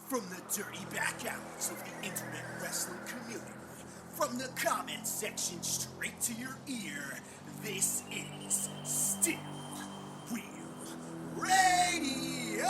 From the dirty back alleys of the internet wrestling community, from the comment section straight to your ear, this is Still Real Radio!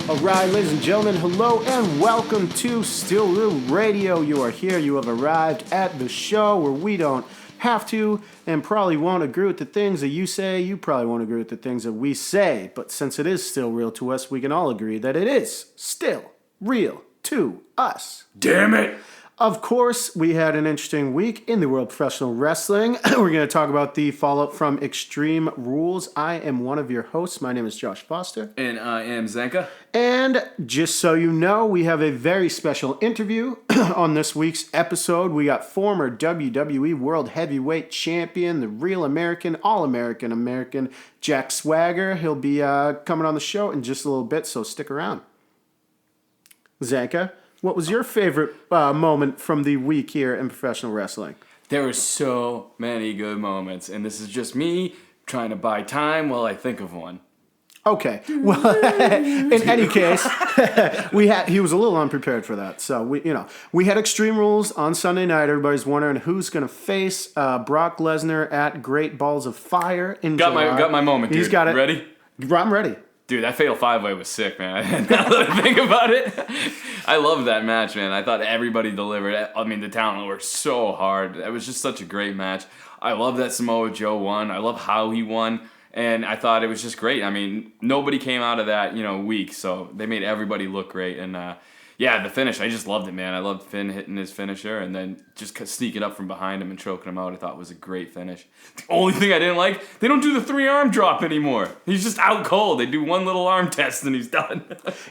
Alright, ladies and gentlemen, hello and welcome to Still Real Radio. You are here, you have arrived at the show where we don't have to and probably won't agree with the things that you say. You probably won't agree with the things that we say. But since it is still real to us, we can all agree that it is still real to us. Damn it! Of course, we had an interesting week in the world of professional wrestling. We're going to talk about the fallout from Extreme Rules. I am one of your hosts. My name is Josh Foster. And I am Zanka. And just so you know, we have a very special interview on this week's episode. We got former WWE World Heavyweight Champion, the real American, all-American Jack Swagger. He'll be coming on the show in just a little bit, so stick around. Zanka, what was your favorite moment from the week here in professional wrestling? There were so many good moments, and this is just me trying to buy time while I think of one. Okay. Well, in any case, he was a little unprepared for that. So we had Extreme Rules on Sunday night. Everybody's wondering who's going to face Brock Lesnar at Great Balls of Fire in July. Got my moment, dude. He's got it. Ready? I'm ready. Dude, that Fatal 5-Way was sick, man. Now that I think about it, I love that match, man. I thought everybody delivered. I mean, the talent worked so hard. It was just such a great match. I love that Samoa Joe won. I love how he won. And I thought it was just great. I mean, nobody came out of that, weak. So they made everybody look great. And the finish, I just loved it, man. I loved Finn hitting his finisher and then just sneaking up from behind him and choking him out. I thought was a great finish. The only thing I didn't like, they don't do the 3-arm drop anymore. He's just out cold. They do one little arm test and he's done.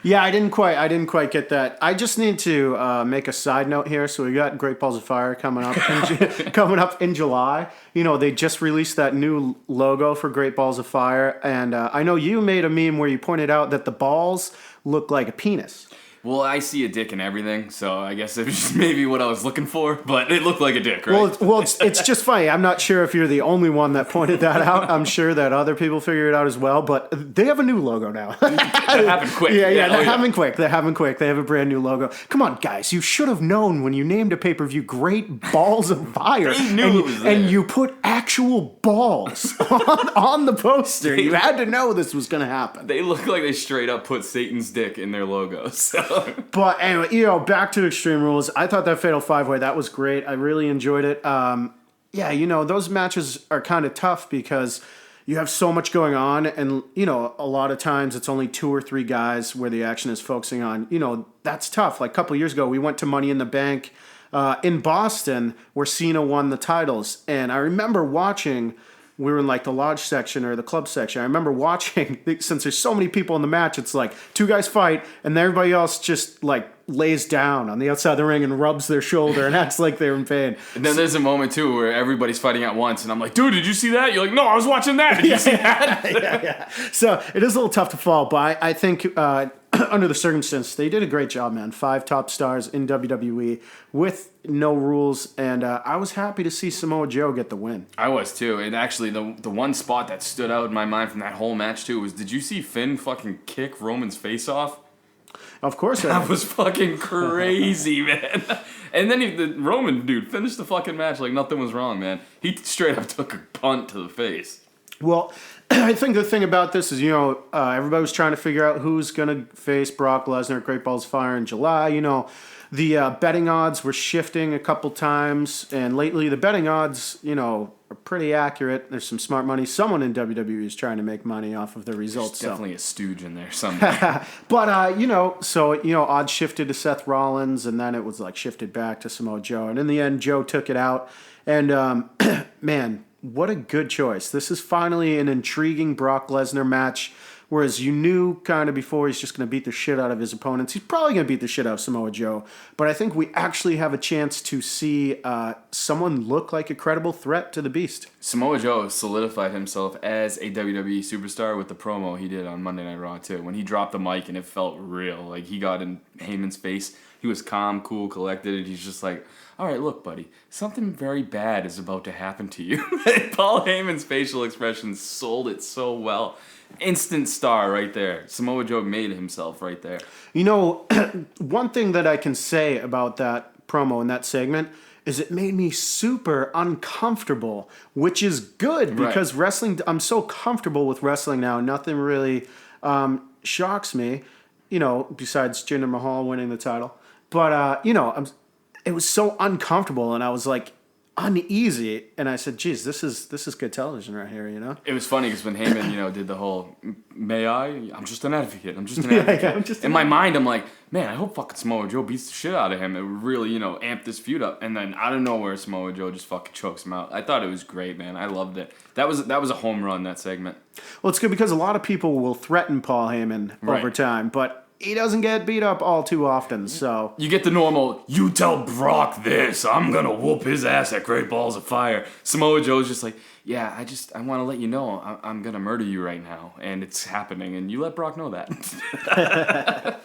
Yeah, I didn't quite get that. I just need to make a side note here. So we got Great Balls of Fire coming up in July. They just released that new logo for Great Balls of Fire, and I know you made a meme where you pointed out that the balls look like a penis. Well, I see a dick in everything, so I guess it was just maybe what I was looking for, but it looked like a dick, right? Well, it's just funny. I'm not sure if you're the only one that pointed that out. I'm sure that other people figure it out as well, but they have a new logo now. That happened quick. They're having quick. They're having quick. They have a brand new logo. Come on, guys. You should have known when you named a pay-per-view Great Balls of Fire. They knew it was there. And you put actual balls on the poster. You had to know this was going to happen. They look like they straight up put Satan's dick in their logo, so... But anyway, back to Extreme Rules. I thought that Fatal 5-Way, that was great. I really enjoyed it. Those matches are kind of tough because you have so much going on, and, a lot of times it's only 2 or 3 guys where the action is focusing on. That's tough. Like a couple of years ago, we went to Money in the Bank in Boston where Cena won the titles, and I remember watching... We were in like the lodge section or the club section. I remember watching, since there's so many people in the match, it's like 2 guys fight and everybody else just like lays down on the outside of the ring and rubs their shoulder and acts like they're in pain. And then there's a moment too where everybody's fighting at once and I'm like, dude, did you see that? You're like, no, I was watching that. Did you see that? Yeah. So it is a little tough to follow, but I think under the circumstances, they did a great job, man. 5 top stars in WWE with no rules, and I was happy to see Samoa Joe get the win. I was too, and actually the one spot that stood out in my mind from that whole match too was, did you see Finn fucking kick Roman's face off? Of course, that was fucking crazy, man. And then the Roman dude finished the fucking match like nothing was wrong, man. He straight up took a punt to the face. Well, I think the thing about this is, everybody was trying to figure out who's going to face Brock Lesnar at Great Balls of Fire in July. The betting odds were shifting a couple times, and lately the betting odds, are pretty accurate. There's some smart money. Someone in WWE is trying to make money off of the results. There's definitely a stooge in there somewhere. But, odds shifted to Seth Rollins, and then it was shifted back to Samoa Joe. And in the end, Joe took it out. And, man, what a good choice. This is finally an intriguing Brock Lesnar match Whereas you knew kind of before he's just going to beat the shit out of his opponents. He's probably going to beat the shit out of Samoa Joe. But I think we actually have a chance to see someone look like a credible threat to the Beast. Samoa Joe solidified himself as a WWE superstar with the promo he did on Monday Night Raw, too. When he dropped the mic and it felt real. Like, he got in Heyman's face. He was calm, cool, collected, and he's just like, all right, look, buddy, something very bad is about to happen to you. Paul Heyman's facial expressions sold it so well. Instant star right there. Samoa Joe made himself right there. You know, one thing that I can say about that promo and that segment is it made me super uncomfortable, which is good because wrestling, I'm so comfortable with wrestling now. Nothing really shocks me, you know, besides Jinder Mahal winning the title. But, you know, it was so uncomfortable, and I was like uneasy, and I said, geez, this is good television right here, you know? It was funny because when Heyman, you know, did the whole, may I? I'm just an advocate. I'm just an advocate. In my mind, I'm like, man, I hope fucking Samoa Joe beats the shit out of him. It would really, you know, amp this feud up. And then out of nowhere, Samoa Joe just fucking chokes him out. I thought it was great, man. I loved it. That was a home run, that segment. Well, it's good because a lot of people will threaten Paul Heyman over time, but he doesn't get beat up all too often, so... You get the normal, you tell Brock this, I'm gonna whoop his ass at Great Balls of Fire. Samoa Joe's just like, yeah, I want to let you know I'm gonna murder you right now, and it's happening, and you let Brock know that.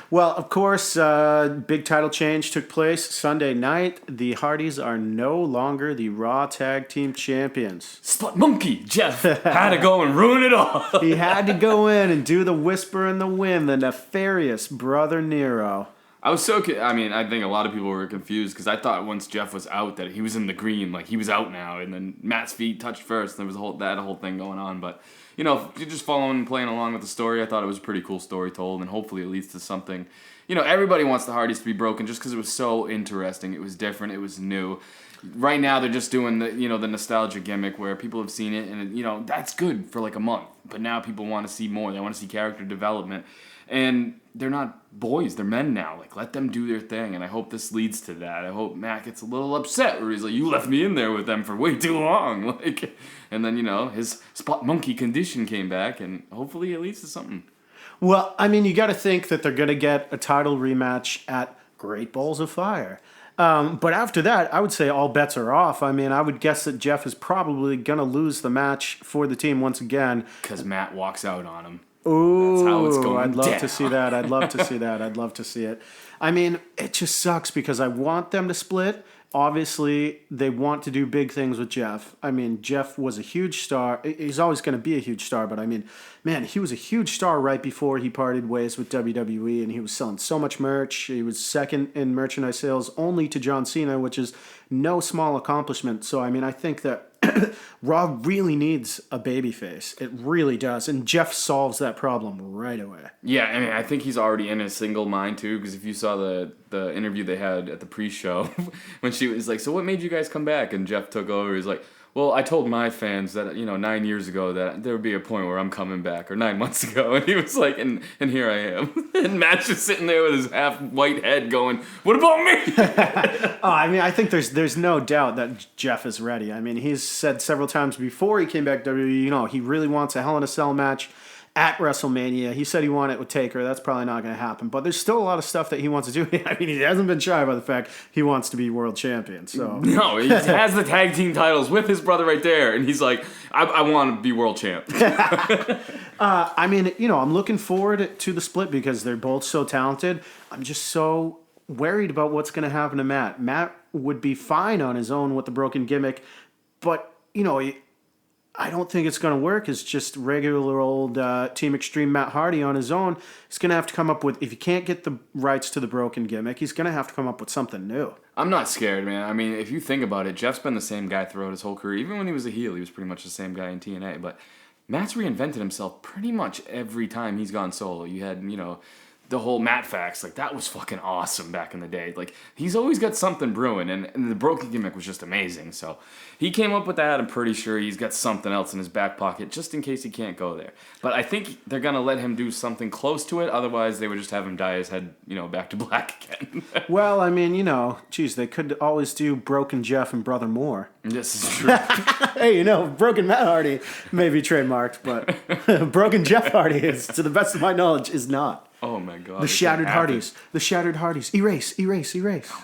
Well, of course, big title change took place Sunday night. The Hardys are no longer the Raw Tag Team Champions. Spot Monkey Jeff had to go and ruin it all. He had to go in and do the whisper in the wind, the nefarious Brother Nero. I think a lot of people were confused because I thought once Jeff was out that he was in the green, like he was out now, and then Matt's feet touched first. And there was a whole thing going on, but you know, if you're just following and playing along with the story, I thought it was a pretty cool story told, and hopefully it leads to something. You know, everybody wants the Hardys to be broken just because it was so interesting. It was different. It was new. Right now, they're just doing the nostalgia gimmick where people have seen it, and you know that's good for like a month. But now people want to see more. They want to see character development, and they're not boys. They're men now. Like, let them do their thing, and I hope this leads to that. I hope Matt gets a little upset where he's like, "You left me in there with them for way too long," like, and then you know his spot monkey condition came back, and hopefully it leads to something. Well, I mean, you got to think that they're going to get a title rematch at Great Balls of Fire. But after that, I would say all bets are off. I mean, I would guess that Jeff is probably going to lose the match for the team once again. Because Matt walks out on him. Ooh, that's how it's going I'd love down. to see that. I'd love to see that. I'd love to see it. I mean, it just sucks because I want them to split. Obviously, they want to do big things with Jeff. I mean, Jeff was a huge star. He's always going to be a huge star, but I mean, man, he was a huge star right before he parted ways with WWE, and he was selling so much merch. He was second in merchandise sales only to John Cena, which is no small accomplishment. So, I mean, I think that Raw really needs a babyface. It really does. And Jeff solves that problem right away. Yeah, I mean, I think he's already in a single mind, too, because if you saw the interview they had at the pre-show, when she was like, so what made you guys come back? And Jeff took over. He's like, well, I told my fans that, 9 years ago that there would be a point where I'm coming back, or 9 months ago. And he was like, and here I am. And Matt's just sitting there with his half-white head going, what about me? I mean, I think there's no doubt that Jeff is ready. I mean, he's said several times before he came back to WWE, he really wants a Hell in a Cell match at WrestleMania. He said he wanted it with Taker. That's probably not going to happen. But there's still a lot of stuff that he wants to do. I mean, he hasn't been shy about the fact he wants to be world champion. So no, he has the tag team titles with his brother right there, and he's like, I want to be world champ. I mean, I'm looking forward to the split because they're both so talented. I'm just so worried about what's going to happen to Matt. Matt would be fine on his own with the broken gimmick, but I don't think it's going to work. It's just regular old Team Extreme Matt Hardy on his own. He's going to have to come up with, if he can't get the rights to the broken gimmick, he's going to have to come up with something new. I'm not scared, man. I mean, if you think about it, Jeff's been the same guy throughout his whole career. Even when he was a heel, he was pretty much the same guy in TNA. But Matt's reinvented himself pretty much every time he's gone solo. You had, the whole Matt Fax, like, that was fucking awesome back in the day. Like, he's always got something brewing, and the broken gimmick was just amazing. So he came up with that. I'm pretty sure he's got something else in his back pocket just in case he can't go there. But I think they're going to let him do something close to it. Otherwise, they would just have him dye his head, back to black again. Well, I mean, geez, they could always do Broken Jeff and Brother Moore. This is true. Hey, Broken Matt Hardy may be trademarked, but Broken Jeff Hardy is, to the best of my knowledge, is not. Oh my God. The Shattered Hardys. The Shattered Hardys. Erase. Oh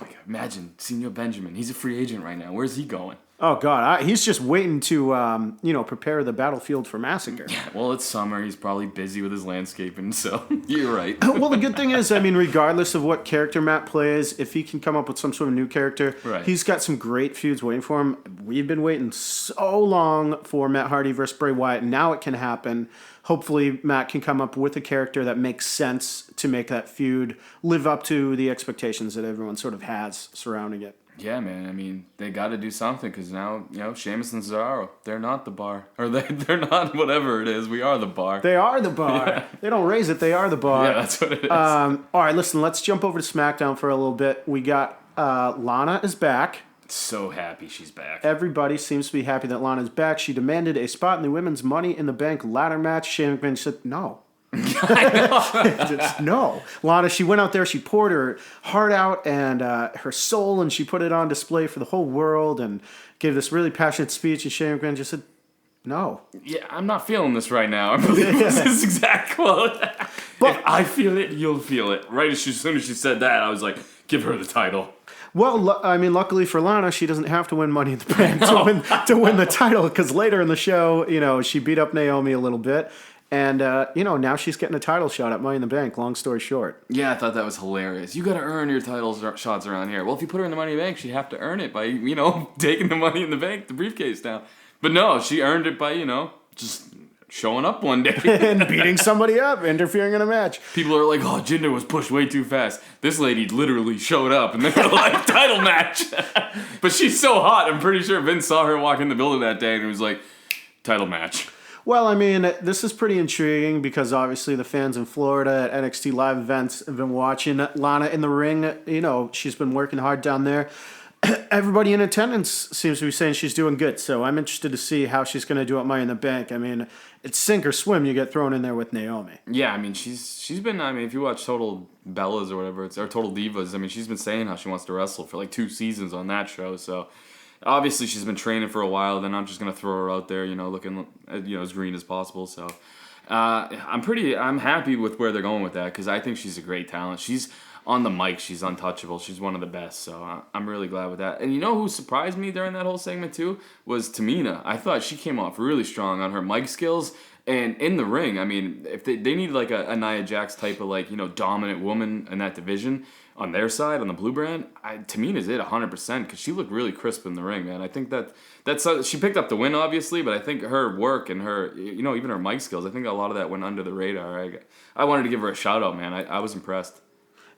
my God. Imagine Senor Benjamin. He's a free agent right now. Where's he going? Oh God, he's just waiting to prepare the battlefield for massacre. Yeah, well, it's summer. He's probably busy with his landscaping, so you're right. Well, the good thing is, I mean, regardless of what character Matt plays, if he can come up with some sort of new character, right. He's got some great feuds waiting for him. We've been waiting so long for Matt Hardy versus Bray Wyatt. Now it can happen. Hopefully, Matt can come up with a character that makes sense to make that feud live up to the expectations that everyone sort of has surrounding it. Yeah, man. I mean, they got to do something because now, Sheamus and Cesaro, they're not the bar. Or they're not whatever it is. We are the bar. They are the bar. Yeah. They don't raise it. They are the bar. Yeah, that's what it is. All right, listen, let's jump over to SmackDown for a little bit. We got Lana is back. So happy she's back. Everybody seems to be happy that Lana's back. She demanded a spot in the women's Money in the Bank ladder match. Shane McMahon said no. Just no. Lana, she went out there, she poured her heart out and her soul, and she put it on display for the whole world and gave this really passionate speech, and Shane McMahon just said no. Yeah, I'm not feeling this right now. I believe was his exact quote. But if I feel it, you'll feel it. Right as soon as she said that, I was like, give her the title. Well, I mean, luckily for Lana, she doesn't have to win Money in the Bank to win the title, because later in the show, she beat up Naomi a little bit. And, now she's getting a title shot at Money in the Bank, long story short. Yeah, I thought that was hilarious. You got to earn your title shots around here. Well, if you put her in the Money in the Bank, she'd have to earn it by, taking the Money in the Bank, the briefcase down. But no, she earned it by, just showing up one day. And beating somebody up, interfering in a match. People are like, oh, Jinder was pushed way too fast. This lady literally showed up and they were like, title match. But she's so hot, I'm pretty sure Vince saw her walk in the building that day and he was like, title match. Well, I mean, this is pretty intriguing because obviously the fans in Florida at NXT live events have been watching Lana in the ring. She's been working hard down there. Everybody in attendance seems to be saying she's doing good, so I'm interested to see how she's going to do at Money in the Bank. I mean, it's sink or swim. You get thrown in there with Naomi. Yeah, I mean, she's been. I mean, if you watch Total Bellas or whatever, or Total Divas, I mean, she's been saying how she wants to wrestle for like 2 seasons on that show. So obviously she's been training for a while. They're not just going to throw her out there, looking as green as possible. So I'm happy with where they're going with that because I think she's a great talent. She's on the mic, she's untouchable. She's one of the best, so I'm really glad with that. And you know who surprised me during that whole segment too? Was Tamina. I thought she came off really strong on her mic skills and in the ring. I mean, if they need like a Nia Jax type of dominant woman in that division on their side, on the blue brand, Tamina's it 100% because she looked really crisp in the ring, man. I think that's she picked up the win, obviously, but I think her work and her, even her mic skills, I think a lot of that went under the radar. I wanted to give her a shout out, man. I was impressed.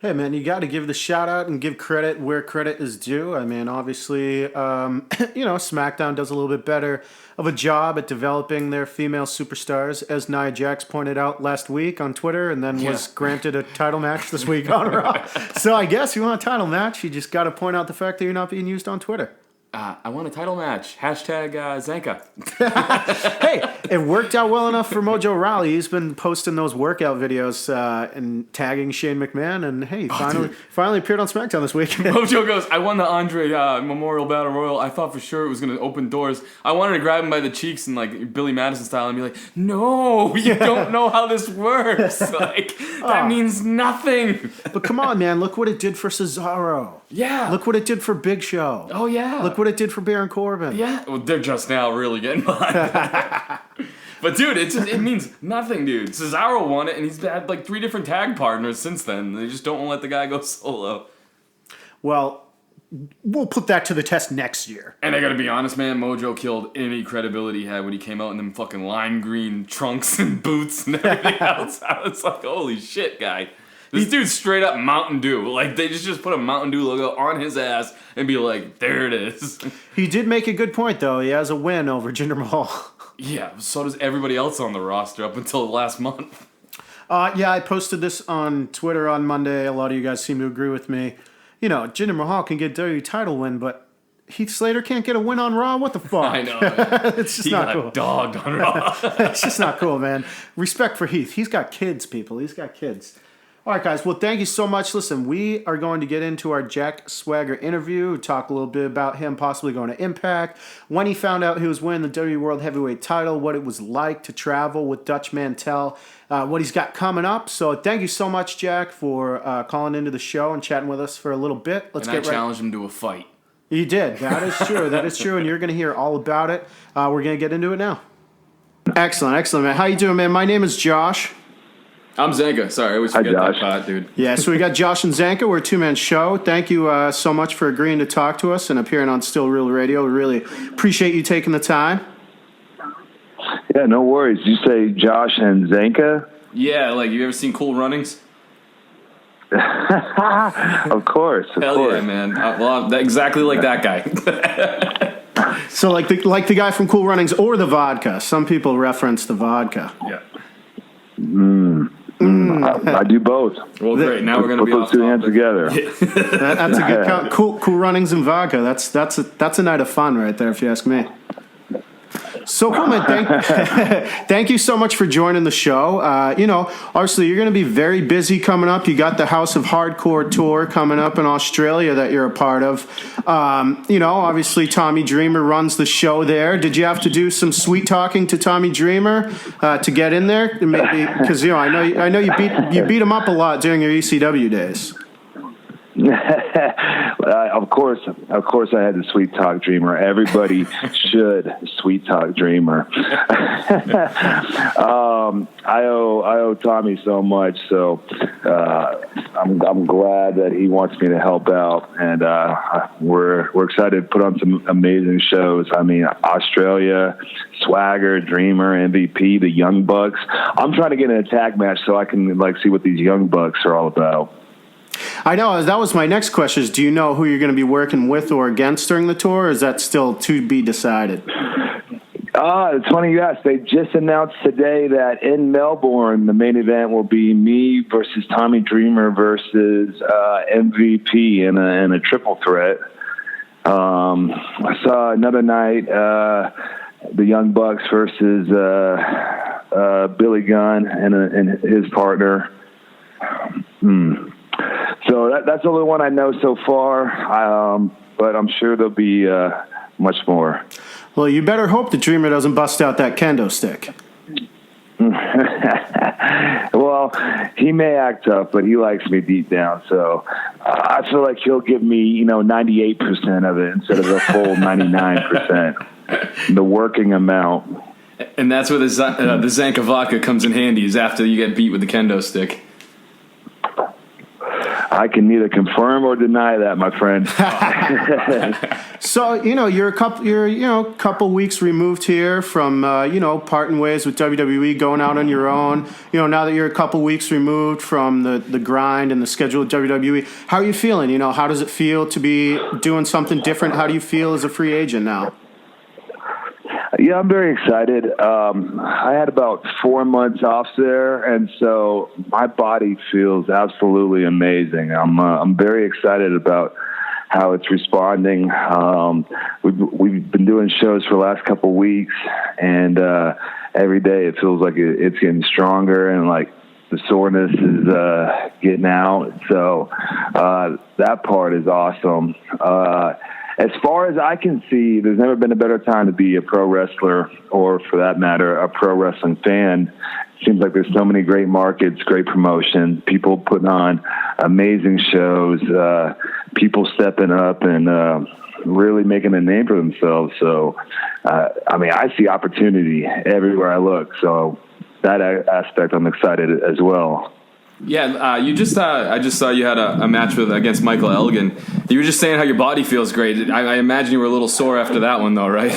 Hey, man, you got to give the shout out and give credit where credit is due. I mean, obviously, SmackDown does a little bit better of a job at developing their female superstars, as Nia Jax pointed out last week on Twitter, and then was granted a title match this week on Raw. So I guess you want a title match, you just got to point out the fact that you're not being used on Twitter. I want a title match. Hashtag Zanka. Hey, it worked out well enough for Mojo Rawley. He's been posting those workout videos and tagging Shane McMahon, and hey, finally appeared on SmackDown this week. Mojo goes, I won the Andre Memorial Battle Royal. I thought for sure it was going to open doors. I wanted to grab him by the cheeks and like Billy Madison style and be like, no, you don't know how this works. That means nothing. But come on, man, look what it did for Cesaro. Yeah. Look what it did for Big Show. Oh, yeah. Look what it did for Baron Corbin. Yeah. Well, they're just now really getting behind. But, dude, it means nothing, dude. Cesaro won it, and he's had, like, 3 different tag partners since then. They just don't let the guy go solo. Well, we'll put that to the test next year. And I gotta be honest, man, Mojo killed any credibility he had when he came out in them fucking lime green trunks and boots and everything else. I was like, holy shit, guy. This dude's straight up Mountain Dew. Like, they just put a Mountain Dew logo on his ass and be like, there it is. He did make a good point, though. He has a win over Jinder Mahal. Yeah, so does everybody else on the roster up until last month. Yeah, I posted this on Twitter on Monday. A lot of you guys seem to agree with me. You know, Jinder Mahal can get WWE title win, but Heath Slater can't get a win on Raw? What the fuck? I know. Man. It's just he not got cool. Dogged on Raw. It's just not cool, man. Respect for Heath. He's got kids, people. He's got kids. All right, guys. Well, thank you so much. Listen, we are going to get into our Jack Swagger interview, talk a little bit about him possibly going to Impact, when he found out he was winning the WWE World Heavyweight title, what it was like to travel with Dutch Mantel, what he's got coming up. So thank you so much, Jack, for calling into the show and chatting with us for a little bit. I challenged him to a fight. You did. That is true. That is true, and you're going to hear all about it. We're going to get into it now. Excellent, man. How you doing, man? My name is Josh. I'm Zanka. Sorry, I always forget that part, dude. Yeah, so we got Josh and Zanka. We're a two-man show. Thank you so much for agreeing to talk to us and appearing on Still Real Radio. We really appreciate you taking the time. Yeah, no worries. You say Josh and Zanka? Yeah, like, you ever seen Cool Runnings? Of course. Hell yeah, man. Well, exactly like that guy. So like the guy from Cool Runnings or the vodka. Some people reference the vodka. Yeah. I do both. Well, great. Now we're going to be put off those two hands topic. together. That's a good cool Runnings and vodka. That's a night of fun right there, if you ask me. So cool, man. Thank you so much for joining the show. Obviously, you're going to be very busy coming up. You got the House of Hardcore tour coming up in Australia that you're a part of. Obviously, Tommy Dreamer runs the show there. Did you have to do some sweet talking to Tommy Dreamer to get in there? Maybe because I know you beat him up a lot during your ECW days. Of course, I had the sweet talk Dreamer. Everybody should sweet talk Dreamer. I owe Tommy so much, so I'm glad that he wants me to help out, and we're excited to put on some amazing shows. I mean, Australia, Swagger, Dreamer, MVP, the Young Bucks. I'm trying to get an attack match so I can see what these Young Bucks are all about. I know. That was my next question. Do you know who you're going to be working with or against during the tour, or is that still to be decided? It's funny you asked. They just announced today that in Melbourne, the main event will be me versus Tommy Dreamer versus MVP in a triple threat. I saw another night the Young Bucks versus Billy Gunn and his partner. So that's the only one I know so far, but I'm sure there'll be much more. Well, you better hope the Dreamer doesn't bust out that kendo stick. Well, he may act tough, but he likes me deep down, so I feel like he'll give me 98% of it instead of the full 99%, the working amount. And that's where the Zanka vodka comes in handy, is after you get beat with the kendo stick. I can neither confirm or deny that, my friend. So you're a couple weeks removed here from parting ways with WWE, going out on your own. Now that you're a couple weeks removed from the grind and the schedule of WWE, how are you feeling? How does it feel to be doing something different? How do you feel as a free agent now? Yeah, I'm very excited. I had about 4 months off there, and so my body feels absolutely amazing. I'm very excited about how it's responding. We've been doing shows for the last couple of weeks, and every day it feels like it's getting stronger, and like the soreness is getting out. So that part is awesome. As far as I can see, there's never been a better time to be a pro wrestler, or for that matter, a pro wrestling fan. It seems like there's so many great markets, great promotion, people putting on amazing shows, people stepping up and really making a name for themselves. So, I see opportunity everywhere I look. So that aspect, I'm excited as well. Yeah, I just saw you had a match against Michael Elgin. You were just saying how your body feels great. I imagine you were a little sore after that one, though, right?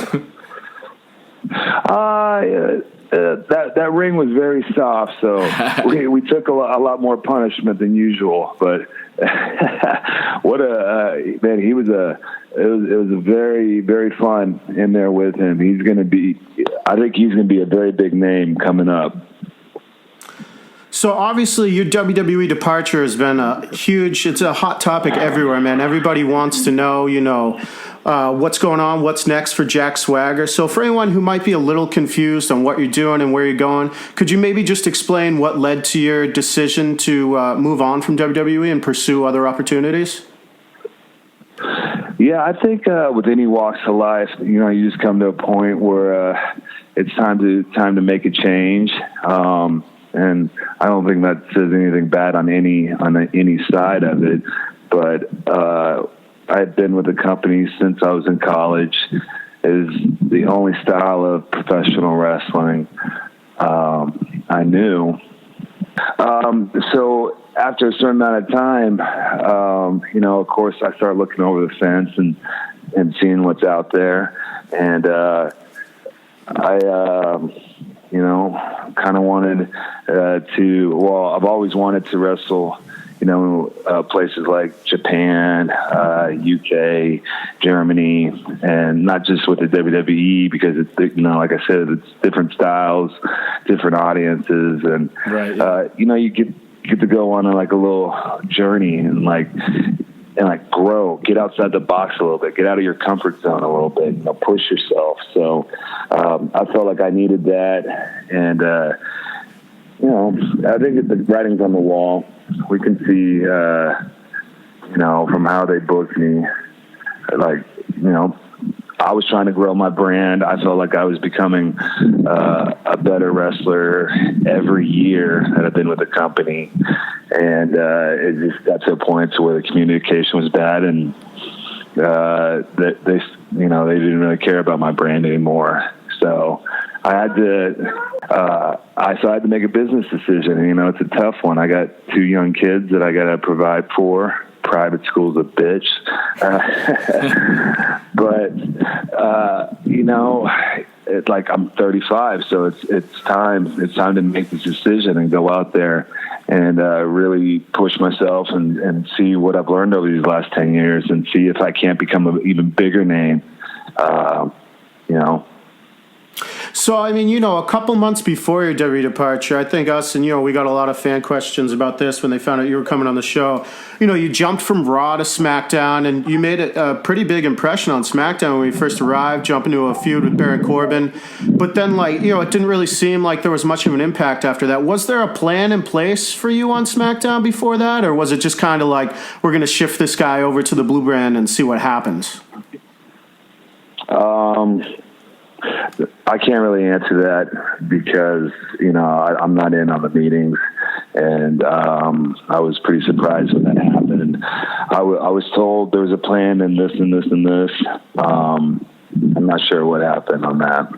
That ring was very soft, so we took a lot more punishment than usual. But man! It was a very, very fun in there with him. I think he's going to be a very big name coming up. So obviously your WWE departure has been it's a hot topic everywhere, man. Everybody wants to know, what's going on, what's next for Jack Swagger. So for anyone who might be a little confused on what you're doing and where you're going, could you maybe just explain what led to your decision to move on from WWE and pursue other opportunities? Yeah, I think with any walks of life, you just come to a point where it's time to make a change. And I don't think that says anything bad on any side of it. But I had been with the company since I was in college. Is the only style of professional wrestling I knew. So after a certain amount of time, of course, I started looking over the fence and seeing what's out there. And I kind of wanted I've always wanted to wrestle, places like Japan, UK, Germany, and not just with the WWE, because it's, like I said, it's different styles, different audiences. And, right. You get to go on a little journey and grow, get outside the box a little bit, get out of your comfort zone a little bit, push yourself. So I felt like I needed that. And, I think the writing's on the wall. We can see, from how they booked me, I was trying to grow my brand. I felt like I was becoming a better wrestler every year that I've been with the company. And it just got to a point to where the communication was bad, and they didn't really care about my brand anymore. So I had to make a business decision. It's a tough one. I got 2 young kids that I got to provide for. Private school's a bitch. But, it's like I'm 35, so it's time to make this decision and go out there and really push myself and see what I've learned over these last 10 years and see if I can't become an even bigger name, So, a couple months before your WWE departure, I think us and we got a lot of fan questions about this when they found out you were coming on the show. You jumped from Raw to SmackDown, and you made a pretty big impression on SmackDown when you first arrived, jumping into a feud with Baron Corbin. But then, it didn't really seem like there was much of an impact after that. Was there a plan in place for you on SmackDown before that, or was it just kind of like, we're going to shift this guy over to the blue brand and see what happens? I can't really answer that because, I'm not in on the meetings, and I was pretty surprised when that happened. I was told there was a plan and this and this and this. I'm not sure what happened on that.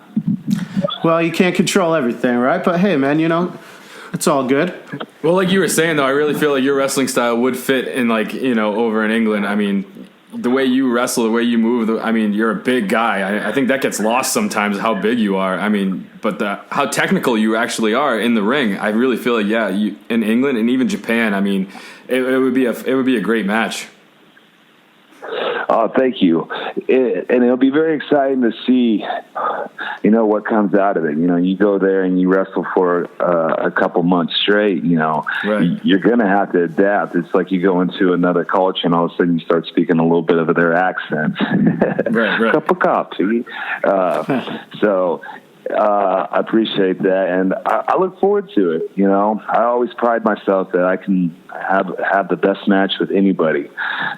Well, you can't control everything, right? But hey, man, it's all good. Well, like you were saying, though, I really feel like your wrestling style would fit in, over in England. The way you wrestle, the way you move, you're a big guy. I think that gets lost sometimes, how big you are. But how technical you actually are in the ring. I really feel like, you, in England and even Japan, it would be a great match. Oh, thank you. And it'll be very exciting to see, what comes out of it. You go there and you wrestle for a couple months straight, Right. You're going to have to adapt. It's like you go into another culture and all of a sudden you start speaking a little bit of their accent. Right. Cup of coffee. So I appreciate that. And I look forward to it. I always pride myself that I can have the best match with anybody.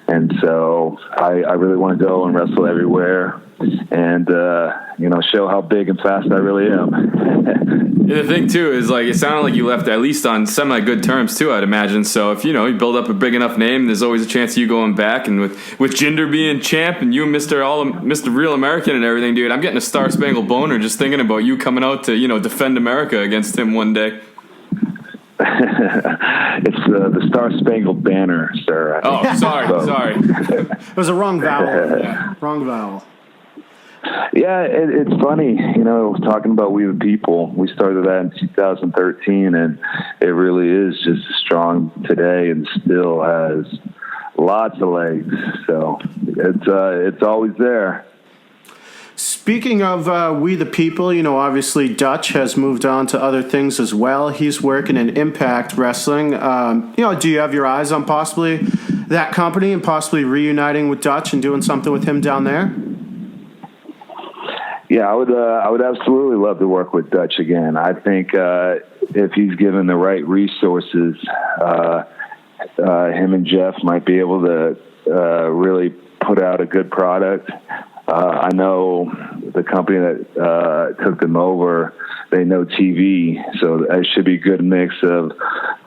And so I really want to go and wrestle everywhere and, show how big and fast I really am. And the thing, too, is, it sounded like you left at least on semi-good terms, too, I'd imagine. So if, you build up a big enough name, there's always a chance of you going back. And with Jinder being champ and you Mr. Real American and everything, dude, I'm getting a Star-Spangled Boner just thinking about you coming out to, defend America against him one day. It's the Star-Spangled Banner, sir. Oh, sorry. It was a wrong vowel. Yeah, wrong vowel. Yeah, it's funny, talking about We the People. We started that in 2013, and it really is just as strong today and still has lots of legs. So it's always there. speaking of We the People, obviously Dutch has moved on to other things as well. He's working in Impact Wrestling. Do you have your eyes on possibly that company and possibly reuniting with Dutch and doing something with him down there? Yeah, I would absolutely love to work with Dutch again. I think if he's given the right resources, him and Jeff might be able to really put out a good product. I know the company that took them over, they know TV, so it should be a good mix of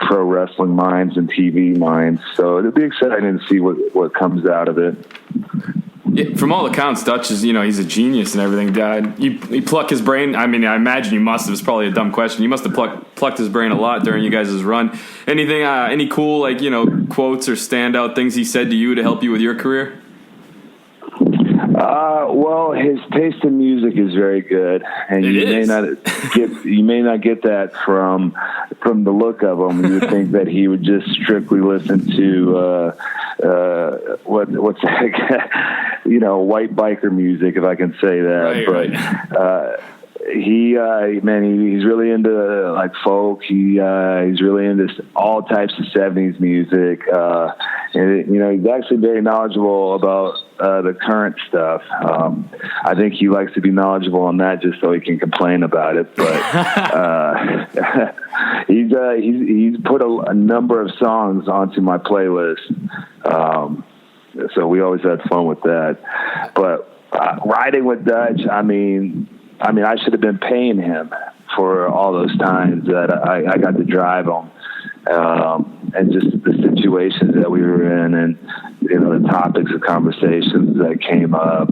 pro wrestling minds and TV minds. So it'll be exciting to see what comes out of it. Yeah, from all accounts, Dutch is, he's a genius and everything. You pluck his brain. I mean, I imagine you must have. It's probably a dumb question. You must have plucked his brain a lot during you guys' run. Anything, any cool, quotes or standout things he said to you to help you with your career? Well, his taste in music is very good, and you may not get that from the look of him. You would think that he would just strictly listen to what's that? White biker music, if I can say that. Right. He's really into like folk. He's really into all types of '70s music. And he's actually very knowledgeable about the current stuff. I think he likes to be knowledgeable on that just so he can complain about it. But he's put a number of songs onto my playlist. So we always had fun with that. But riding with Dutch, I mean, I should have been paying him for all those times that I got to drive him, and just the situations that we were in, and the topics of conversations that came up.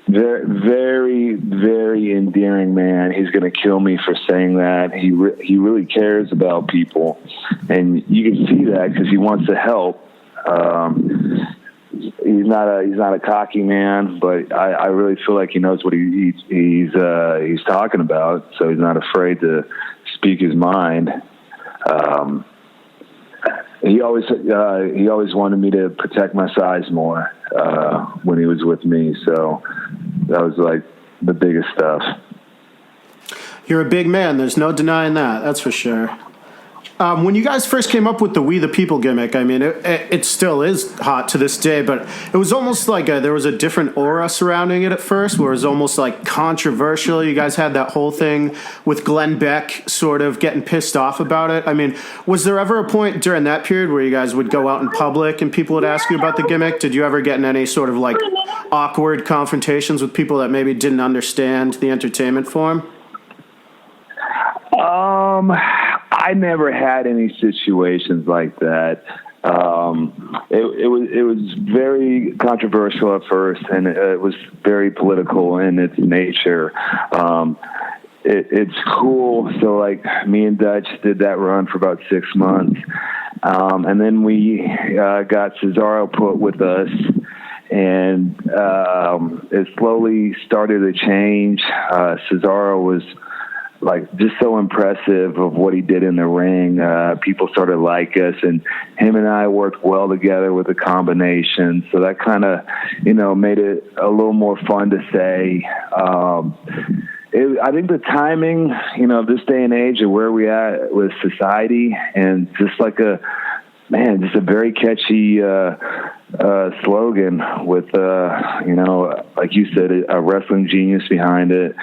Very, very, very endearing man. He's going to kill me for saying that. He really cares about people, and you can see that because he wants to help. He's not a cocky man, but I really feel like he knows what he's talking about. So he's not afraid to speak his mind. He always wanted me to protect my size more when he was with me. So that was like the biggest stuff. You're a big man. There's no denying that. That's for sure. When you guys first came up with the We the People gimmick, I mean, it still is hot to this day, but it was almost like there was a different aura surrounding it at first, where it was almost like controversial. You guys had that whole thing with Glenn Beck sort of getting pissed off about it. I mean, was there ever a point during that period where you guys would go out in public and people would ask you about the gimmick? Did you ever get in any sort of like awkward confrontations with people that maybe didn't understand the entertainment form? I never had any situations like that. It was very controversial at first, and it was very political in its nature. It's cool. So like me and Dutch did that run for about 6 months. And then we got Cesaro put with us, and it slowly started to change. Cesaro was like just so impressive of what he did in the ring. People started to like us, and him and I worked well together with the combination. So that kind of, made it a little more fun to say. I think the timing, of this day and age and where we at with society, and just like just a very catchy slogan with, like you said, a wrestling genius behind it.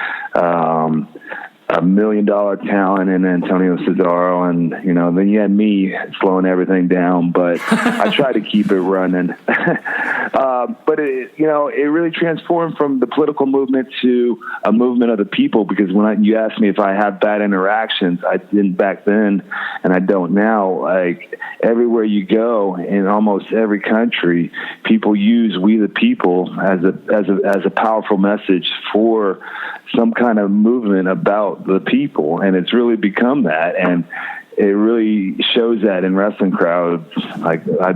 $1 million talent in Antonio Cesaro, and then you had me slowing everything down, but I try to keep it running. But it really transformed from the political movement to a movement of the people, because when you asked me if I had bad interactions, I didn't back then, and I don't now. Like everywhere you go in almost every country, people use "We the People" as a powerful message for some kind of movement about the people, and it's really become that, and it really shows that in wrestling crowds. Like I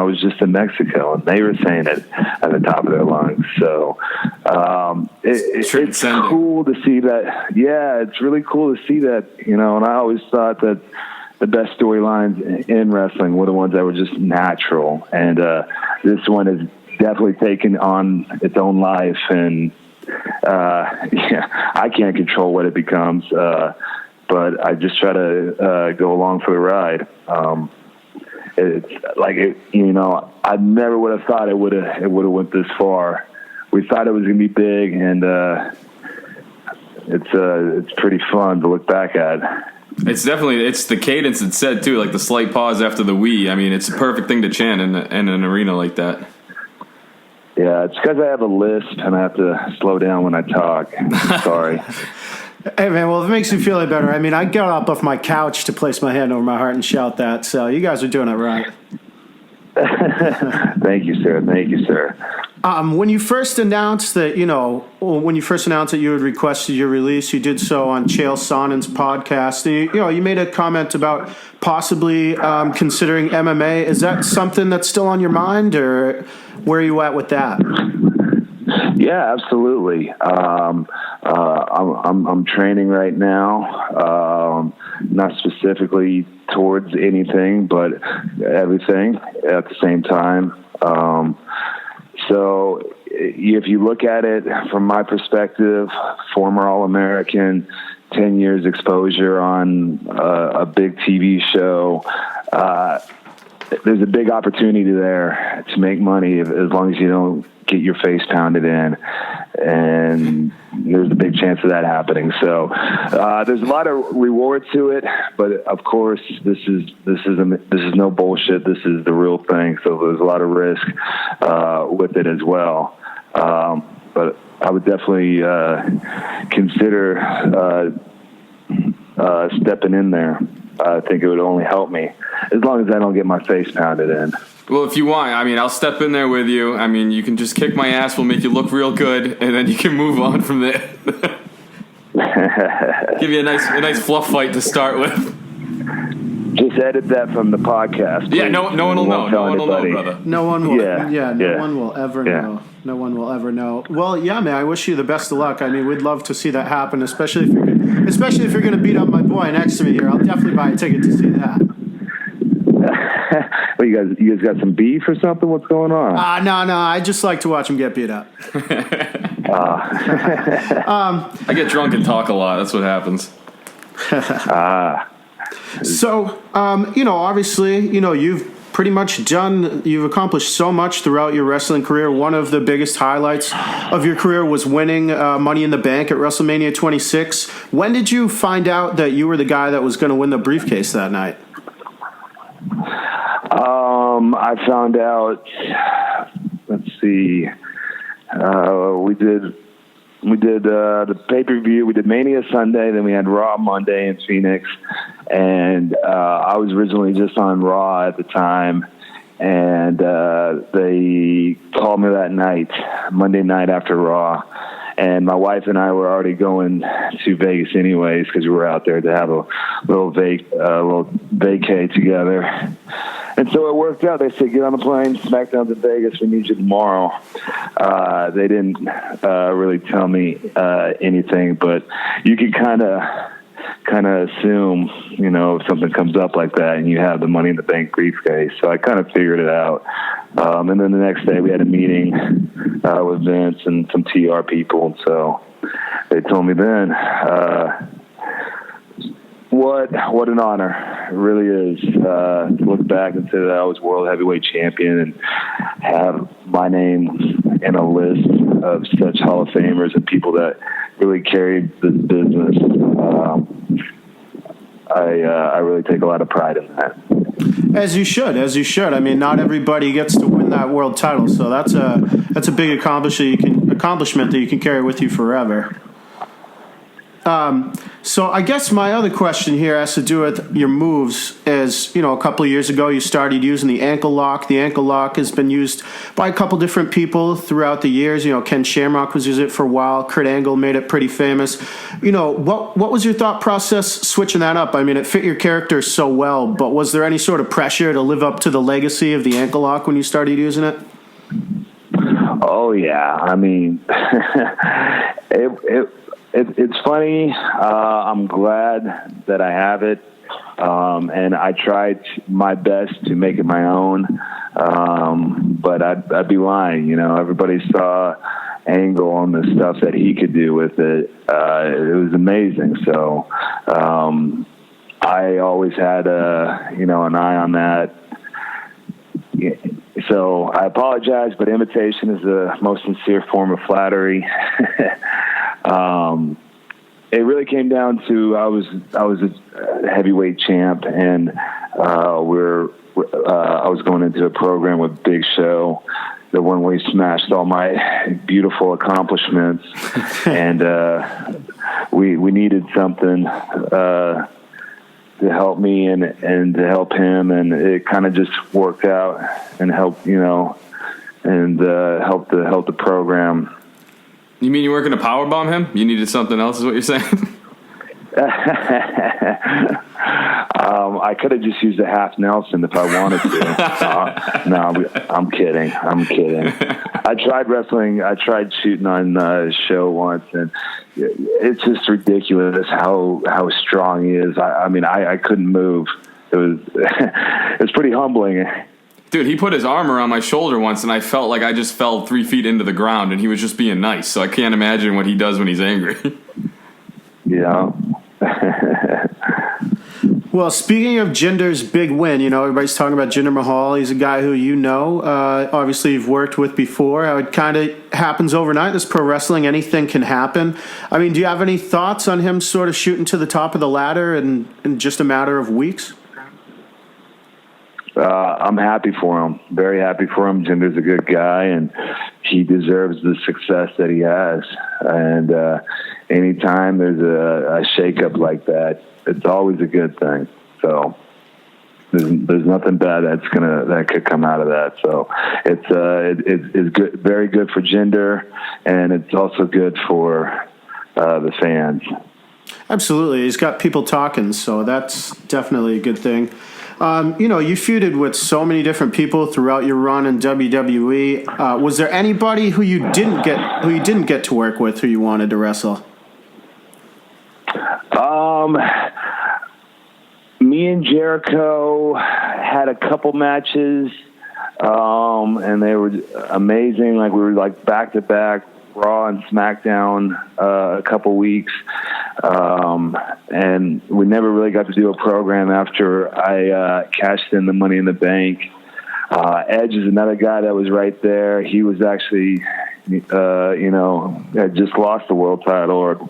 was just in Mexico, and they were saying it at the top of their lungs. So it's cool to see that. Yeah, it's really cool to see that. And I always thought that the best storylines in wrestling were the ones that were just natural, and this one has definitely taken on its own life, and I can't control what it becomes, but I just try to go along for the ride. It's like I never would have thought it would have went this far. We thought it was going to be big, and it's pretty fun to look back at. It's the cadence it's said too, like the slight pause after the "we." I mean, it's a perfect thing to chant in an arena like that. Yeah, it's because I have a lisp and I have to slow down when I talk. Sorry. Hey, man, well, if it makes you feel any better, I mean, I got up off my couch to place my hand over my heart and shout that, so you guys are doing it right. Thank you, sir. Thank you, sir. When you first announced that, you had requested your release, you did so on Chael Sonnen's podcast. And you made a comment about possibly considering MMA. Is that something that's still on your mind, or where are you at with that? Yeah, absolutely. I'm training right now, not specifically towards anything, but everything at the same time. So if you look at it from my perspective, former All-American, 10 years exposure on a big TV show, there's a big opportunity there to make money as long as you don't get your face pounded in, and there's a big chance of that happening. So there's a lot of reward to it, but of course this is no bullshit. This is the real thing. So there's a lot of risk with it as well. But I would definitely consider stepping in there. I think it would only help me as long as I don't get my face pounded in. Well, if you want, I mean, I'll step in there with you. I mean, you can just kick my ass. We'll make you look real good, and then you can move on from there. Give you a nice fluff fight to start with. Just edit that from the podcast. Please. Yeah, no one will know. No one will know, brother. No one will. No one will ever know. No one will ever know. Well, yeah, man. I wish you the best of luck. I mean, we'd love to see that happen, especially if you're going to beat up my boy next to me here. I'll definitely buy a ticket to see that. Well, you guys got some beef or something? What's going on? No. I just like to watch him get beat up. I get drunk and talk a lot. That's what happens. So, obviously, you've pretty much you've accomplished so much throughout your wrestling career. One of the biggest highlights of your career was winning Money in the Bank at WrestleMania 26. When did you find out that you were the guy that was going to win the briefcase that night? I found out, let's see, we did the pay-per-view. We did Mania Sunday, then we had Raw Monday in Phoenix, and I was originally just on Raw at the time, and they called me that night, Monday night after Raw, and my wife and I were already going to Vegas anyways because we were out there to have a little vacay together. And so it worked out. They said, get on the plane, Smackdown to Vegas. We need you tomorrow. They didn't really tell me anything, but you could kind of assume, if something comes up like that and you have the Money in the Bank briefcase. So I kind of figured it out. And then the next day we had a meeting with Vince and some TR people. And so they told me then, what an honor it really is to look back and say that I was world heavyweight champion and have my name in a list of such Hall of Famers and people that really carried this business. I really take a lot of pride in that. As you should. I mean, not everybody gets to win that world title, so that's a big accomplishment that you can carry with you forever. So I guess my other question here has to do with your moves. As a couple of years ago, you started using the ankle lock. The ankle lock has been used by a couple different people throughout the years. Ken Shamrock was using it for a while. Kurt Angle made it pretty famous. What was your thought process switching that up? I mean, it fit your character so well, but was there any sort of pressure to live up to the legacy of the ankle lock when you started using it? Oh yeah, I mean, It's funny. I'm glad that I have it, and I tried my best to make it my own. But I'd be lying. Everybody saw angle and the stuff that he could do with it, it was amazing. So I always had an eye on that. So I apologize, but imitation is the most sincere form of flattery. It really came down to I was a heavyweight champ, and I was going into a program with Big Show, the one where he smashed all my beautiful accomplishments, and we needed something to help me and to help him, and it kind of just worked out and helped helped the program. You mean you weren't going to powerbomb him? You needed something else, is what you're saying? I could have just used a half Nelson if I wanted to. No, I'm kidding. I tried wrestling. I tried shooting on a show once, and it's just ridiculous how strong he is. I couldn't move. It was it's pretty humbling. Dude, he put his arm around my shoulder once, and I felt like I just fell 3 feet into the ground, and he was just being nice. So I can't imagine what he does when he's angry. Yeah. Well, speaking of Jinder's big win, everybody's talking about Jinder Mahal. He's a guy who obviously you've worked with before. How it kind of happens overnight. This pro wrestling, anything can happen. I mean, do you have any thoughts on him sort of shooting to the top of the ladder in just a matter of weeks? I'm happy for him. Very happy for him. Jinder's a good guy, and he deserves the success that he has. And anytime there's a shakeup like that, it's always a good thing. So there's nothing bad that could come out of that. So it's good, very good for Jinder, and it's also good for the fans. Absolutely, he's got people talking, so that's definitely a good thing. You feuded with so many different people throughout your run in WWE. Was there anybody who you didn't get to work with who you wanted to wrestle? Me and Jericho had a couple matches, and they were amazing. Like we were like back to back Raw and Smackdown a couple weeks. And we never really got to do a program after I cashed in the Money in the Bank. Edge is another guy that was right there. He was actually, had just lost the world title or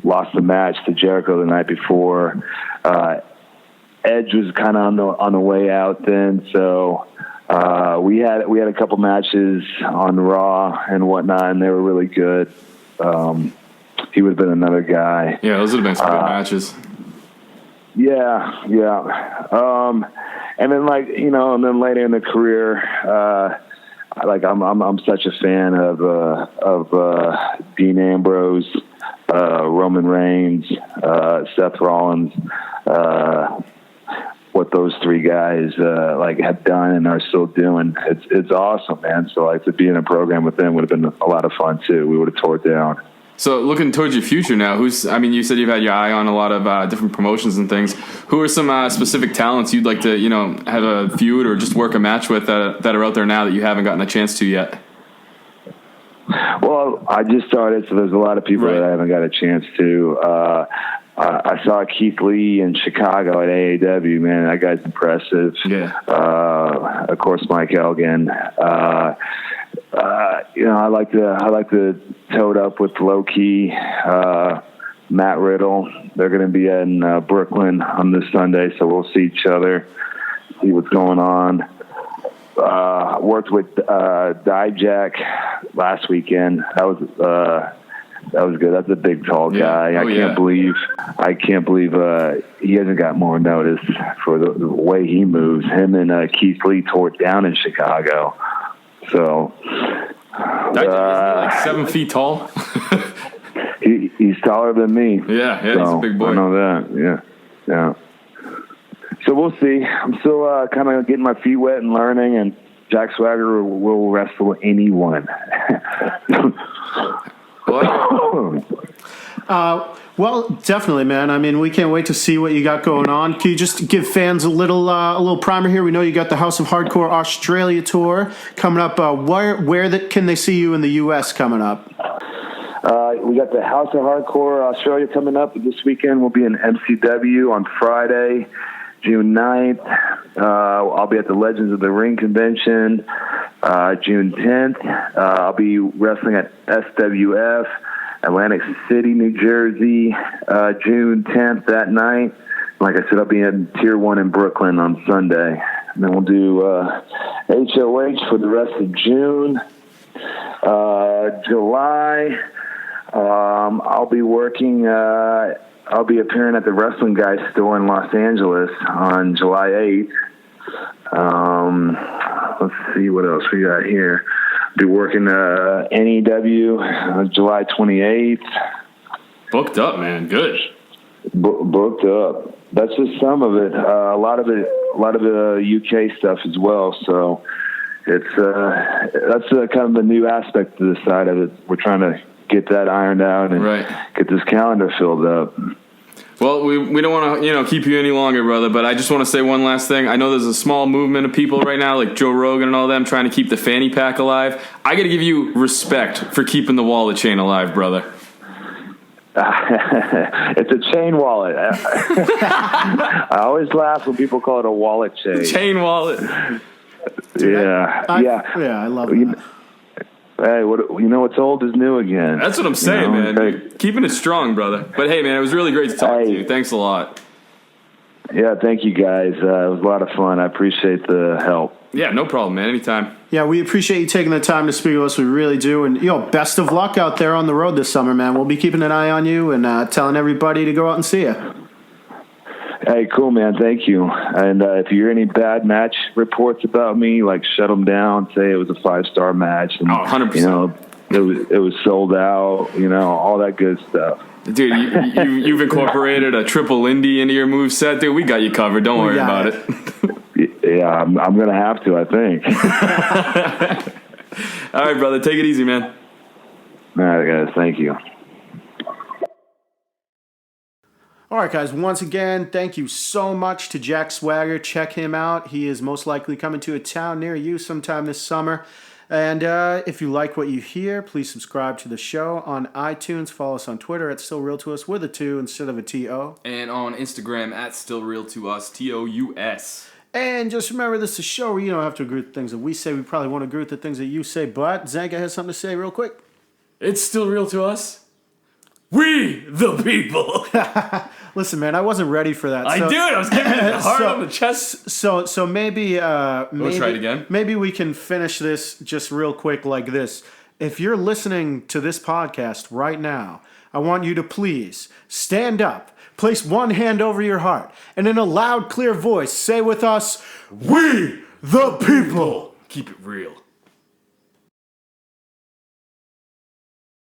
lost the match to Jericho the night before. Edge was kind of on the way out then, so we had a couple matches on Raw and whatnot, and they were really good. He would have been another guy. Yeah, those would have been some good matches. Yeah. And then and then later in the career, I'm such a fan of Dean Ambrose, Roman Reigns, Seth Rollins, what those three guys have done and are still doing. It's awesome, man. So to be in a program with them would have been a lot of fun too. We would have tore it down. So looking towards your future now, you said you've had your eye on a lot of different promotions and things. Who are some specific talents you'd like to, have a feud or just work a match with that are out there now that you haven't gotten a chance to yet? Well, I just started, so there's a lot of people that I haven't got a chance to. I saw Keith Lee in Chicago at AAW. Man, that guy's impressive. Yeah. Of course, Mike Elgin. I like to toad up with Low Key, Matt Riddle. They're going to be in Brooklyn on this Sunday, so we'll see each other, see what's going on. Worked with Dijak last weekend. That was good. That's a big, tall guy. I can't believe he hasn't got more notice for the way he moves. Him and Keith Lee tore it down in Chicago. So Dijak is 7 feet tall. he's taller than me. Yeah, so he's a big boy. I know that. Yeah. So we'll see. I'm still kind of getting my feet wet and learning, and Jack Swagger will wrestle anyone. Well, definitely, man. I mean, we can't wait to see what you got going on. Can you just give fans a little primer here? We know you got the House of Hardcore Australia tour coming up. Can they see you in the U.S. coming up? We got the House of Hardcore Australia coming up this weekend. We'll be in MCW on Friday, June 9th. I'll be at the Legends of the Ring convention June 10th. I'll be wrestling at SWF, Atlantic City, New Jersey, June 10th that night. Like I said, I'll be in Tier 1 in Brooklyn on Sunday. And then we'll do HOH for the rest of June. July, I'll be working... I'll be appearing at the Wrestling Guy store in Los Angeles on July 8th. Let's see what else we got here. I'll be working NEW July 28th. Booked up, man. Good. Booked up. That's just some of it. A lot of the UK stuff as well. So it's that's kind of the new aspect to this side of it. We're trying to get that ironed out and get this calendar filled up. Well, we don't want to keep you any longer, brother, but I just want to say one last thing. I know there's a small movement of people right now, like Joe Rogan and all them, trying to keep the fanny pack alive. I got to give you respect for keeping the wallet chain alive, brother. It's a chain wallet. I always laugh when people call it a wallet chain. Chain wallet. Yeah. I love that. Hey, what's old is new again. That's what I'm saying, man. Hey. Keeping it strong, brother. But hey, man, it was really great to talk to you. Thanks a lot. Yeah, thank you guys. It was a lot of fun. I appreciate the help. Yeah, no problem, man. Anytime. Yeah, we appreciate you taking the time to speak with us. We really do. And, best of luck out there on the road this summer, man. We'll be keeping an eye on you and telling everybody to go out and see you. Hey, cool, man. Thank you. And if you hear any bad match reports about me, shut them down. Say it was a 5-star match. And, 100%. It was sold out. All that good stuff. Dude, you've incorporated a triple Indy into your moveset, dude. We got you covered. Don't worry about it. Yeah, I'm going to have to, I think. All right, brother. Take it easy, man. All right, guys. Thank you. All right, guys, once again, thank you so much to Jack Swagger. Check him out. He is most likely coming to a town near you sometime this summer. And if you like what you hear, please subscribe to the show on iTunes. Follow us on Twitter at StillRealToUs with a 2 instead of a T-O. And on Instagram at StillRealToUs, TOUS. And just remember, this is a show where you don't have to agree with the things that we say. We probably won't agree with the things that you say, but Zanka has something to say real quick. It's still real to us. We, the people. Listen, man, I wasn't ready for that. I was giving it the heart on the chest. So maybe... We'll try it again. Maybe we can finish this just real quick like this. If you're listening to this podcast right now, I want you to please stand up, place one hand over your heart, and in a loud, clear voice, say with us, We, the people. Keep it real.